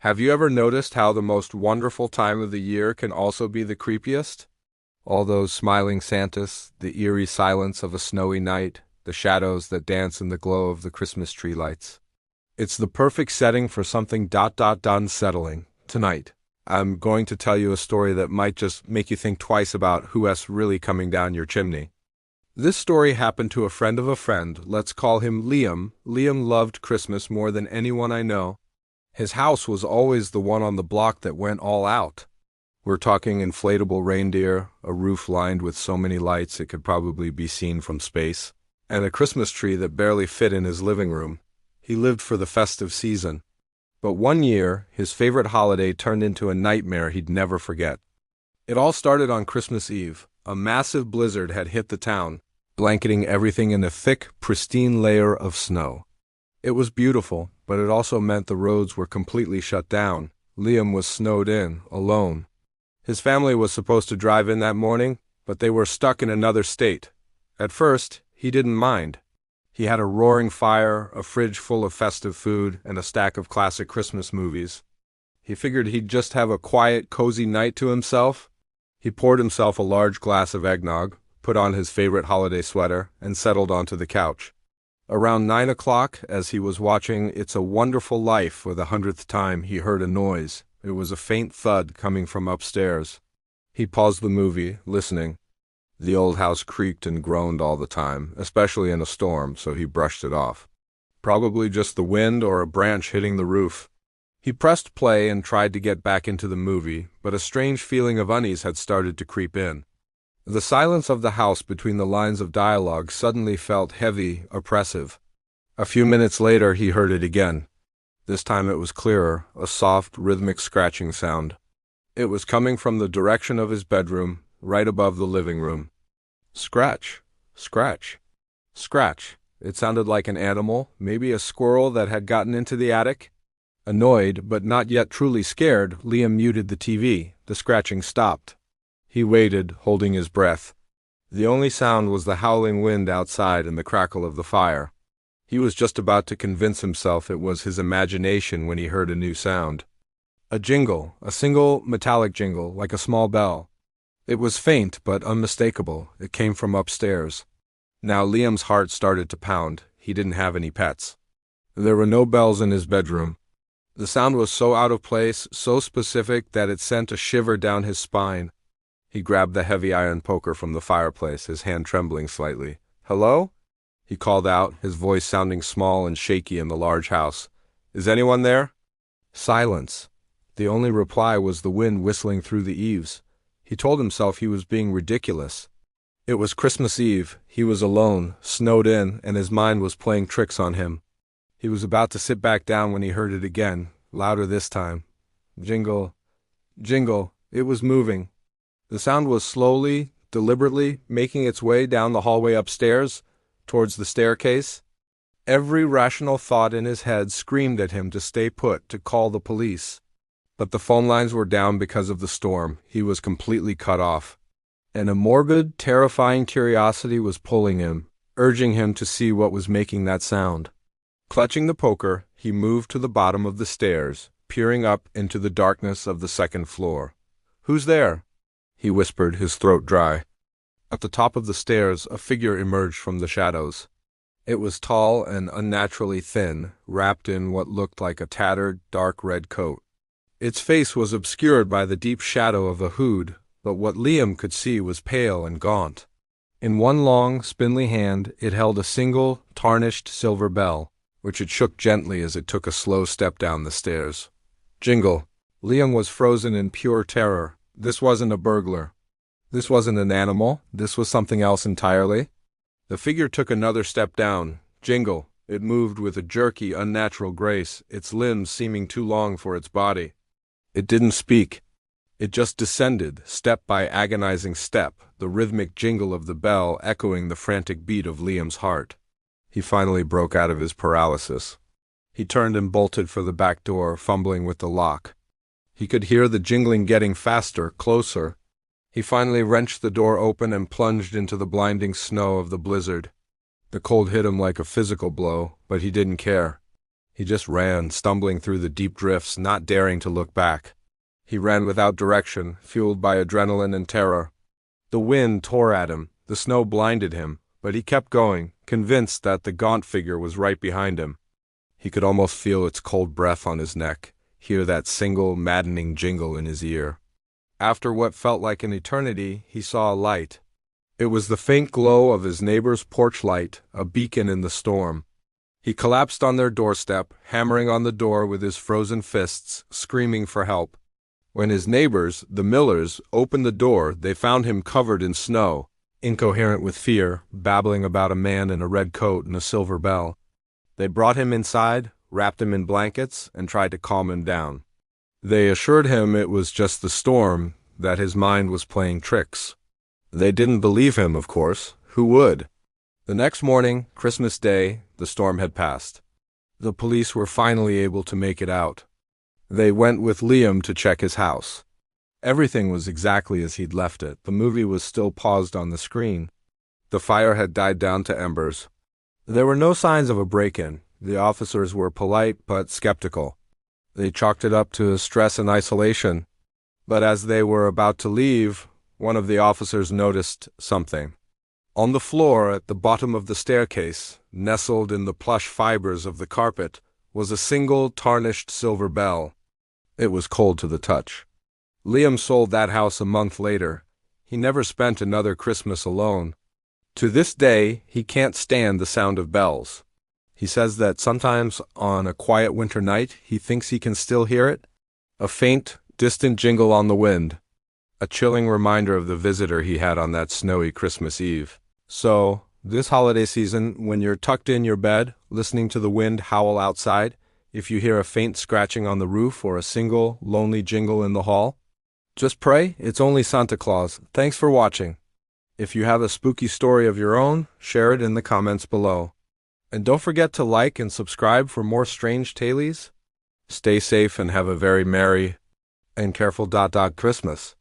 Have you ever noticed how the most wonderful time of the year can also be the creepiest? All those smiling Santas, the eerie silence of a snowy night, the shadows that dance in the glow of the Christmas tree lights. It's the perfect setting for something unsettling. Tonight, I'm going to tell you a story that might just make you think twice about who's really coming down your chimney. This story happened to a friend of a friend. Let's call him Liam. Liam loved Christmas more than anyone I know. His house was always the one on the block that went all out. We're talking inflatable reindeer, a roof lined with so many lights it could probably be seen from space, and a Christmas tree that barely fit in his living room. He lived for the festive season. But one year, his favorite holiday turned into a nightmare he'd never forget. It all started on Christmas Eve. A massive blizzard had hit the town, blanketing everything in a thick, pristine layer of snow. It was beautiful, but it also meant the roads were completely shut down. Liam was snowed in, alone. His family was supposed to drive in that morning, but they were stuck in another state. At first, he didn't mind. He had a roaring fire, a fridge full of festive food, and a stack of classic Christmas movies. He figured he'd just have a quiet, cozy night to himself. He poured himself a large glass of eggnog, put on his favorite holiday sweater, and settled onto the couch. Around 9 o'clock, as he was watching It's a Wonderful Life for the 100th time, he heard a noise. It was a faint thud coming from upstairs. He paused the movie, listening. The old house creaked and groaned all the time, especially in a storm, so he brushed it off. Probably just the wind or a branch hitting the roof. He pressed play and tried to get back into the movie, but a strange feeling of unease had started to creep in. The silence of the house between the lines of dialogue suddenly felt heavy, oppressive. A few minutes later he heard it again. This time it was clearer, a soft, rhythmic scratching sound. It was coming from the direction of his bedroom, right above the living room. Scratch, scratch, scratch. It sounded like an animal, maybe a squirrel that had gotten into the attic. Annoyed, but not yet truly scared, Liam muted the TV. The scratching stopped. He waited, holding his breath. The only sound was the howling wind outside and the crackle of the fire. He was just about to convince himself it was his imagination when he heard a new sound. A jingle, a single metallic jingle, like a small bell. It was faint but unmistakable. It came from upstairs. Now Liam's heart started to pound. He didn't have any pets. There were no bells in his bedroom. The sound was so out of place, so specific that it sent a shiver down his spine. He grabbed the heavy iron poker from the fireplace, his hand trembling slightly. "Hello?" he called out, his voice sounding small and shaky in the large house. "Is anyone there?" Silence. The only reply was the wind whistling through the eaves. He told himself he was being ridiculous. It was Christmas Eve. He was alone, snowed in, and his mind was playing tricks on him. He was about to sit back down when he heard it again, louder this time. Jingle, jingle. It was moving. The sound was slowly, deliberately making its way down the hallway upstairs, towards the staircase. Every rational thought in his head screamed at him to stay put, to call the police. But the phone lines were down because of the storm. He was completely cut off. And a morbid, terrifying curiosity was pulling him, urging him to see what was making that sound. Clutching the poker, he moved to the bottom of the stairs, peering up into the darkness of the second floor. "Who's there?" he whispered, his throat dry. At the top of the stairs, a figure emerged from the shadows. It was tall and unnaturally thin, wrapped in what looked like a tattered, dark red coat. Its face was obscured by the deep shadow of a hood, but what Liam could see was pale and gaunt. In one long, spindly hand, it held a single, tarnished silver bell, which it shook gently as it took a slow step down the stairs. Jingle. Liam was frozen in pure terror. This wasn't a burglar. This wasn't an animal. This was something else entirely. The figure took another step down. Jingle. It moved with a jerky, unnatural grace, its limbs seeming too long for its body. It didn't speak. It just descended, step by agonizing step, the rhythmic jingle of the bell echoing the frantic beat of Liam's heart. He finally broke out of his paralysis. He turned and bolted for the back door, fumbling with the lock. He could hear the jingling getting faster, closer. He finally wrenched the door open and plunged into the blinding snow of the blizzard. The cold hit him like a physical blow, but he didn't care. He just ran, stumbling through the deep drifts, not daring to look back. He ran without direction, fueled by adrenaline and terror. The wind tore at him, the snow blinded him, but he kept going, convinced that the gaunt figure was right behind him. He could almost feel its cold breath on his neck, hear that single, maddening jingle in his ear. After what felt like an eternity, he saw a light. It was the faint glow of his neighbor's porch light, a beacon in the storm. He collapsed on their doorstep, hammering on the door with his frozen fists, screaming for help. When his neighbors, the Millers, opened the door, they found him covered in snow, incoherent with fear, babbling about a man in a red coat and a silver bell. They brought him inside, wrapped him in blankets, and tried to calm him down. They assured him it was just the storm, that his mind was playing tricks. They didn't believe him, of course. Who would? The next morning, Christmas Day, the storm had passed. The police were finally able to make it out. They went with Liam to check his house. Everything was exactly as he'd left it. The movie was still paused on the screen. The fire had died down to embers. There were no signs of a break-in. The officers were polite but skeptical. They chalked it up to stress and isolation. But as they were about to leave, one of the officers noticed something. On the floor at the bottom of the staircase, nestled in the plush fibers of the carpet, was a single tarnished silver bell. It was cold to the touch. Liam sold that house a month later. He never spent another Christmas alone. To this day, he can't stand the sound of bells. He says that sometimes on a quiet winter night, he thinks he can still hear it. A faint, distant jingle on the wind. A chilling reminder of the visitor he had on that snowy Christmas Eve. So, this holiday season, when you're tucked in your bed, listening to the wind howl outside, if you hear a faint scratching on the roof or a single, lonely jingle in the hall, just pray it's only Santa Claus. Thanks for watching. If you have a spooky story of your own, share it in the comments below. And don't forget to like and subscribe for more strange tales. Stay safe and have a very merry and careful Christmas.